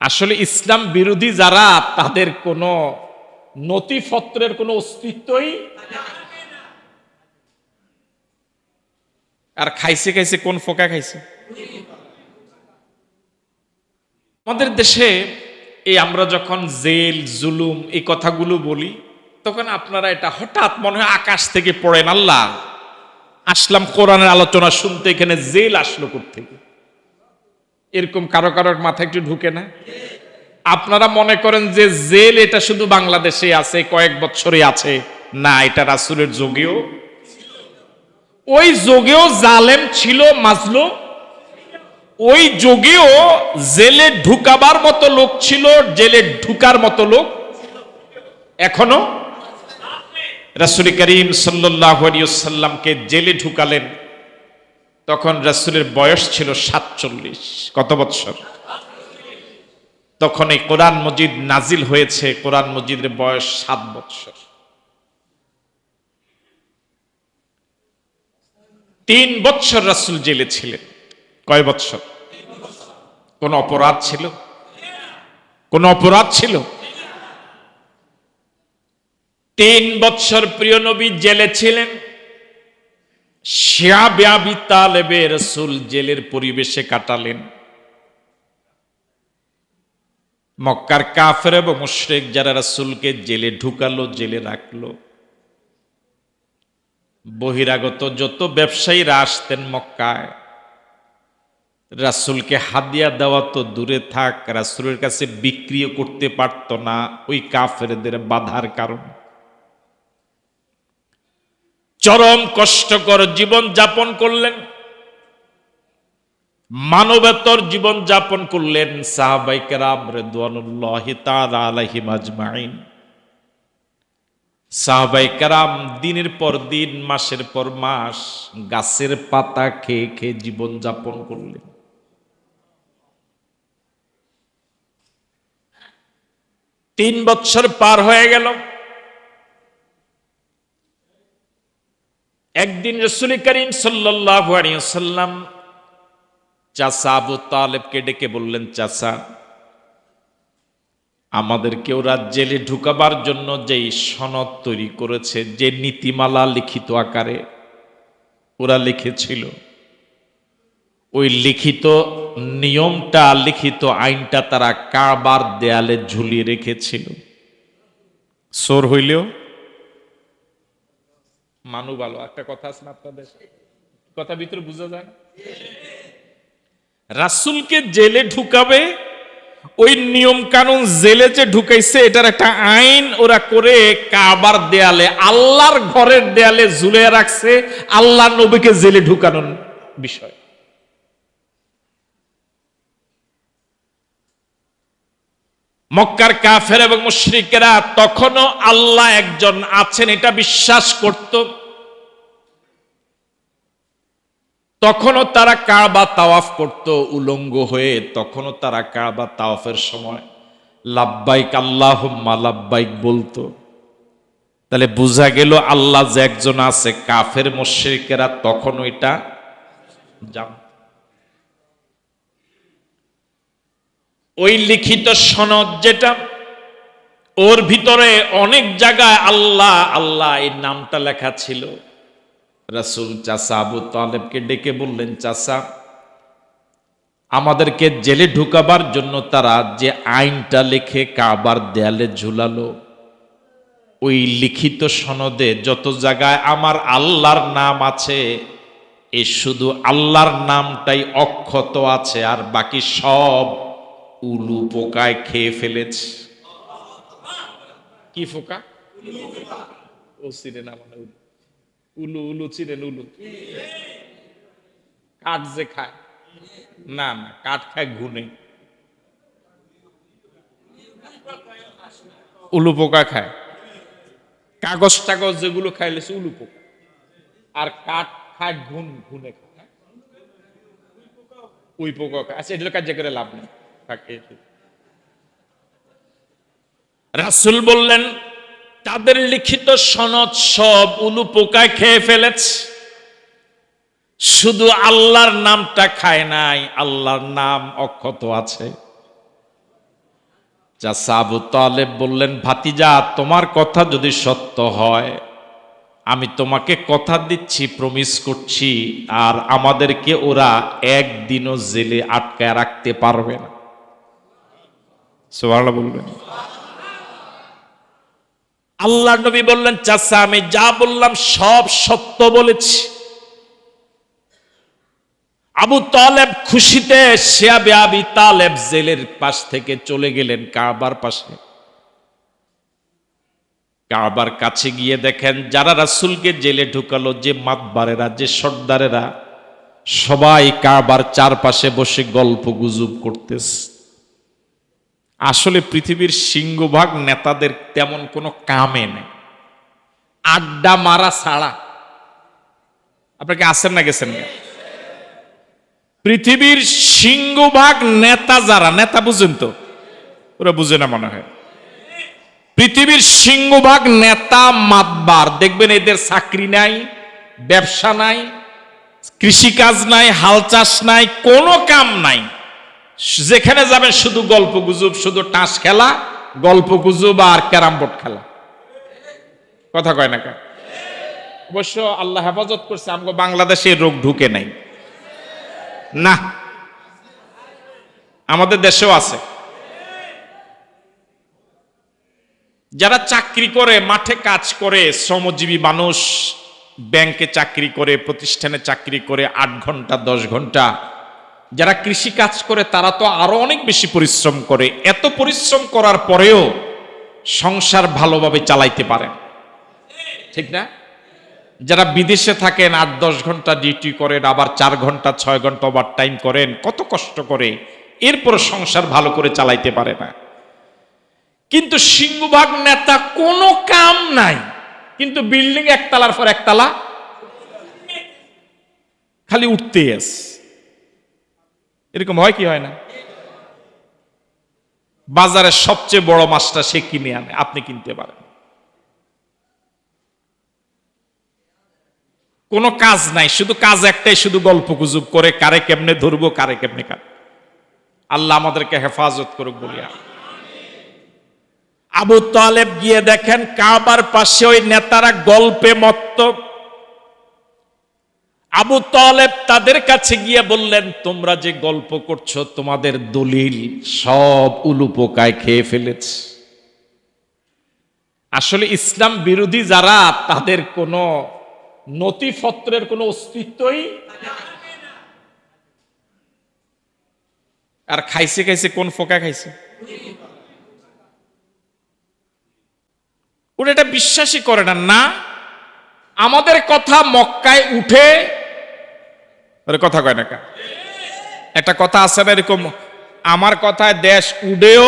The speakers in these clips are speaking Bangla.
আসলে ইসলাম বিরোধী যারা, তাদের কোনো নথিপত্রের কোনো অস্তিত্বই, আর খাইছে খাইছে কোন ফোকা খাইছে। আমাদের দেশে এই আমরা যখন জেল জুলুম এই কথাগুলো বলি, তখন আপনারা এটা হঠাৎ মনে হয় আকাশ থেকে পড়েন, আল্লাহ আসলাম কোরআনের আলোচনা শুনতে, এখানে জেল আসলো কোত্থেকে, এরকম কারো কারোর মাথায় একটু ঢুকে না? আপনারা মনে করেন যে জেল এটা শুধু বাংলাদেশে আছে, কয়েক বছরে আছে, না, এটা রাসূলের যুগেও, ওই যুগেও জালেম ছিল, মাজলুম, ওই যুগেও জেলে ঢুকাবার মতো লোক ছিল, জেলে ঢুকার মতো লোক এখনো। রাসূল করিম সাল্লাল্লাহু আলাইহি ওয়াসাল্লামকে জেলে ঢুকালেন, তখন রাসূলের বয়স ছিল ৪৭। কত বছর? তখন এই কোরআন মজিদ নাজিল হয়েছে, কোরআন মজিদের বয়স ৭ বছর। ৩ বছর রাসূল জেলে ছিলেন। কয় বছর? কোন অপরাধ ছিল? কোন অপরাধ ছিল? ৩ বছর প্রিয় নবী জেলে ছিলেন। শিয়াবে আবি তালেবে রাসূল জেলের পরিবেশে কাটালেন। মক্কার কাফের এবং মুশরিক যারা রাসূলকে জেলে ঢুকালো, জেলে রাখলো, বহিরাগত যত ব্যবসায়ীরা আসতেন মক্কায়, রাসূলকে হাদিয়া দেওয়া তো দূরে থাক, রাসূলের কাছে বিক্রিও করতে পারত না, ওই কাফেরদের বাধার কারণে। চরম কষ্টকর জীবন যাপন করলেন, মানবেতর জীবন যাপন করলেন সাহাবায়ে কেরাম রিদওয়ানুল্লাহি তাআলা আলাইহিম আজমাইন। সাহাবায়ে কেরাম দিনের পর দিন, মাসের পর মাস গাছের পাতা খেয়ে খেয়ে জীবন যাপন করলেন। ৩ বছর পার হয়ে গেল। একদিন রাসূল করিম সাল্লাল্লাহু আলাইহি ওয়াসাল্লাম চাচা আবু তালেবকে ডেকে বললেন, চাচা, আমাদেরকে ওরা জেলে ঢুকাবার জন্য যেই সনদ তৈরি করেছে, যে নীতিমালা লিখিত আকারে ওরা লিখেছিল, ওই লিখিত নিয়মটা, লিখিত আইনটা তারা কাবার দেয়ালে ঝুলিয়ে রেখেছিল। চোর হইলেও মানু ভালো, একটা কথা আছে না আপনাদের, কথা ভিতরে বোঝা যায় না? রাসূলকে জেলে ঢুকাবে, ওই নিয়ম কানুন জেলে যে ঢুকাইছে এটার একটা আইন ওরা করে কাবার দেয়ালে, আল্লাহর ঘরের দেয়ালে ঝুলে রাখছে, আল্লাহ নবীকে জেলে ঢুকানোর বিষয়। মক্কার কাফের এবং মুশরিকেরা তখনও আল্লাহ একজন আছেন এটা বিশ্বাস করত। তখনও তারা কাবা তাওয়াফ করত উলঙ্গ হয়ে, তখনও তারা কাবা তাওয়াফের সময় লাব্বাইক আল্লাহুম্মা লাব্বাইক বলতো। তাহলে বোঝা গেল আল্লাহ যে একজন আছে, কাফের মুশরিকেরা তখনও এটা জানত। ওই লিখিত সনদ যেটা, ওর ভিতরে অনেক জায়গায় আল্লাহ আল্লাহ এই নামটা লেখা ছিল। রাসূল চাচা আবু তালেবকে ডেকে বললেন, চাচা, আমাদেরকে জেলে ঢুকাবার জন্য তারা যে আইনটা লিখে কাবার দেয়ালে ঝুলালো, ওই লিখিত সনদে যত জায়গায় আমার আল্লাহর নাম আছে, এই শুধু আল্লাহর নামটাই অক্ষত আছে, আর বাকি সব উলু পোকায় খেয়ে ফেলেছে। কি পোকা? ও চিনে না, মানে উলু, উলু চিনেন? উলু কাঠ যে খায়, না না, কাঠ খায় ঘুনে, উলু পোকা খায়। কাগজ টাগজ যেগুলো খাইলে উলু পোকা, আর কাঠ খায় ঘুন, ঘুনে খায়, উই পোকা খায়। আচ্ছা, এগুলো কাজ করে লাভ নেই, থাকে। রাসূল বললেন, তাদের লিখিত সনদ সব উলু পোকায় খেয়ে ফেলেছে, শুধু আল্লাহর নামটা খায় নাই, আল্লাহর নাম অক্ষত আছে। চাচা আবু তালেব বললেন, ভাতিজা তোমার কথা যদি সত্য হয়, আমি তোমাকে কথা দিচ্ছি, প্রমিস করছি, আর আমাদেরকে ওরা একদিনও জেলে আটকায় রাখতে পারবে না। সুবহানাল্লাহ বলবেন। আল্লাহর নবী বললেন, চাচা আমি যা বললাম সব সত্য বলেছি। আবু তালেব খুশিতে শিয়াবে আবি তালেব জেলের পাশ থেকে চলে গেলেন কাবার পাশে। কাবার কাছে গিয়ে দেখেন যারা রাসূলকে জেলে ঢুকালো, যে মাতবারেরা, যে সর্দারেরা, সবাই কাবার চারপাশে বসে গল্প গুজব করতেছে। আসলে পৃথিবীর সিংহভাগ নেতাদের তেমন কোনো কামে নেই, আড্ডা মারা ছাড়া। আপনাকে আসেন না গেছেন না? পৃথিবীর সিংহভাগ নেতা, যারা নেতা বুঝেন তো, ওরা বুঝে না মনে হয়। পৃথিবীর সিংহভাগ নেতা মাতবার, দেখবেন এদের চাকরি নাই, ব্যবসা নাই, কৃষিকাজ নাই, হাল চাষ নাই, কোনো কাম নাই। যেখানে যাবেন শুধু গল্প গুজব, শুধু টাস খেলা, গল্প গুজব আর ক্যারাম বোর্ড খেলা। কথা কয় না কেন? অবশ্য আল্লাহ হেফাজত করছে, আমগো বাংলাদেশে রোগ ঢুকে নাই না, আমাদের দেশেও আছে। যারা চাকরি করে, মাঠে কাজ করে, শ্রমজীবী মানুষ, ব্যাংকে চাকরি করে, প্রতিষ্ঠানে চাকরি করে 8 ঘন্টা 10 ঘন্টা, যারা কৃষি কাজ করে তারা তো আরো অনেক বেশি পরিশ্রম করে। এত পরিশ্রম করার পরেও সংসার ভালোভাবে চালাইতে পারেন, ঠিক না? যারা বিদেশে থাকেন 8-10 ঘন্টা ডিউটি করেন, আবার 4 ঘন্টা 6 ঘন্টা ওভার টাইম করেন, কত কষ্ট করে, এরপর সংসার ভালো করে চালাইতে পারে না। কিন্তু সিংহভাগ নেতা কোনো কাম নাই, কিন্তু বিল্ডিং একতলার পর একতলা খালি উঠতেই আছে। এরকম হয় কি হয় না? বাজারের সবচেয়ে বড় মাছটা সে কিনে আনে, আপনি কিনতে পারেন। কোনো কাজ নাই, শুধু কাজ একটাই, শুধু গল্প গুজব করে, কারে কেমনে ধরবো, কারে কেমনে কার। আল্লাহ আমাদেরকে হেফাজত করুক বলিয়া। আবু তালেব গিয়ে দেখেন কাবার পাশে ওই নেতারা গল্পে মত্ত। আবু তালেব তাদের কাছে গিয়ে বললেন, তোমরা যে গল্প করছো, তোমাদের দলিল সব উলুপোকায় খেয়ে ফেলেছে। আসলে ইসলাম বিরোধী যারা, তাদের কোনো নথিপত্রের কোনো অস্তিত্বই, আর খাইছে খাইছে কোন ফোকা খাইছে, ওরা এটা বিশ্বাসই করে না। না, আমাদের কথা মক্কায় উঠে, কথা কয় না, একটা কথা আছে না এরকম, আমার কথায় দেশ উডেও,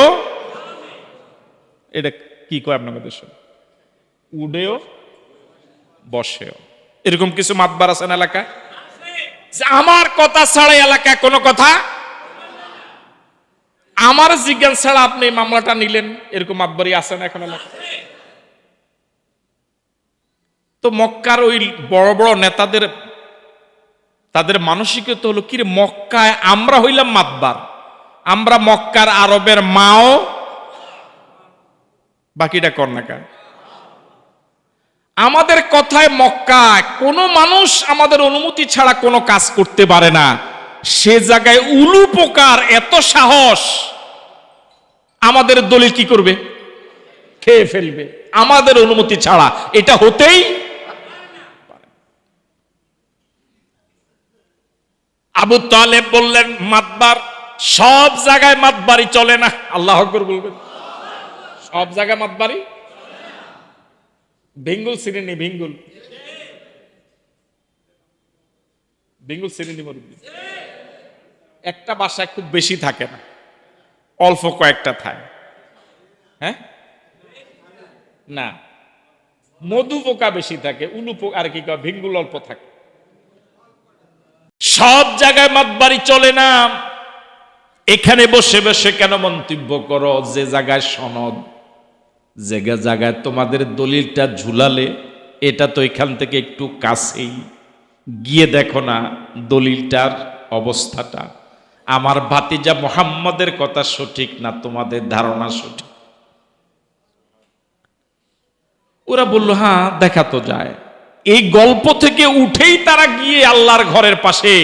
এটা কি কয় আপনাদের দেশে, উডেও বসেও, এরকম কিছু মাতবার আছেন এলাকায়, যে আমার কথা ছাড়া এলাকায় কোনো কথা, আমার জিজ্ঞান ছাড়া আপনি মামলাটা নিলেন, এরকম মাতবারই আছেন এখন এলাকায়। তো মক্কার ওই বড় বড় নেতাদের, তাদের মানসিকতা হলো, কি রে, মক্কায় আমরা হইলাম মাতবার, আমরা মক্কার আরবের মাও, বাকিটা কর না কা, আমাদের কথায় মক্কায় কোনো মানুষ আমাদের অনুমতি ছাড়া কোনো কাজ করতে পারে না। সে জায়গায় উলু পোকার এত সাহস, আমাদের দলিল কি করবে, খেয়ে ফেলবে আমাদের অনুমতি ছাড়া, এটা হতেই। আবু তালেব বললেন, মাতবার সব জায়গায় মাতবারি চলে না। আল্লাহু আকবার বলবেন। সব জায়গায় মাতবারি, ভিঙ্গুল সিরিনি, ভিঙ্গুল ভিঙ্গুল সিরিনি মুরব্বি একটা বাসায় খুব বেশি থাকে না, অল্প কয়েকটা থাকে। হ্যাঁ না, মধু পোকা বেশি থাকে, উলু পোকা আর কি কয়, ভিঙ্গুল অল্প থাকে। সব জায়গায় মাতবারি চলে না। এখানে বসে বসে কেন মন্তব্য করো, যে জায়গায় সনদ, জায়গায় জায়গায় তোমাদের দলিলটা ঝুলালে, এটা তো এখান থেকে একটু কাছেই, গিয়ে দেখো না দলিলটার অবস্থাটা। আমার ভাতিজা মুহাম্মদের কথা সঠিক না তোমাদের ধারণা সঠিক? ওরা বলল হ্যাঁ দেখা তো যায়। এই গল্প থেকে উঠেই তারা গিয়ে আল্লাহর ঘরের পাশে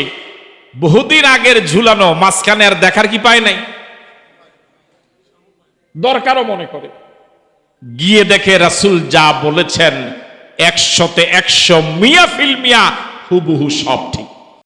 বহুদিন আগের ঝুলানো মাঝখানে আর দেখার কি পায় নাই, দরকারও মনে করে গিয়ে দেখে রাসূল যা বলেছেন 100-তে 100 মিয়া ফিল মিয়া হুবহু সব ঠিক।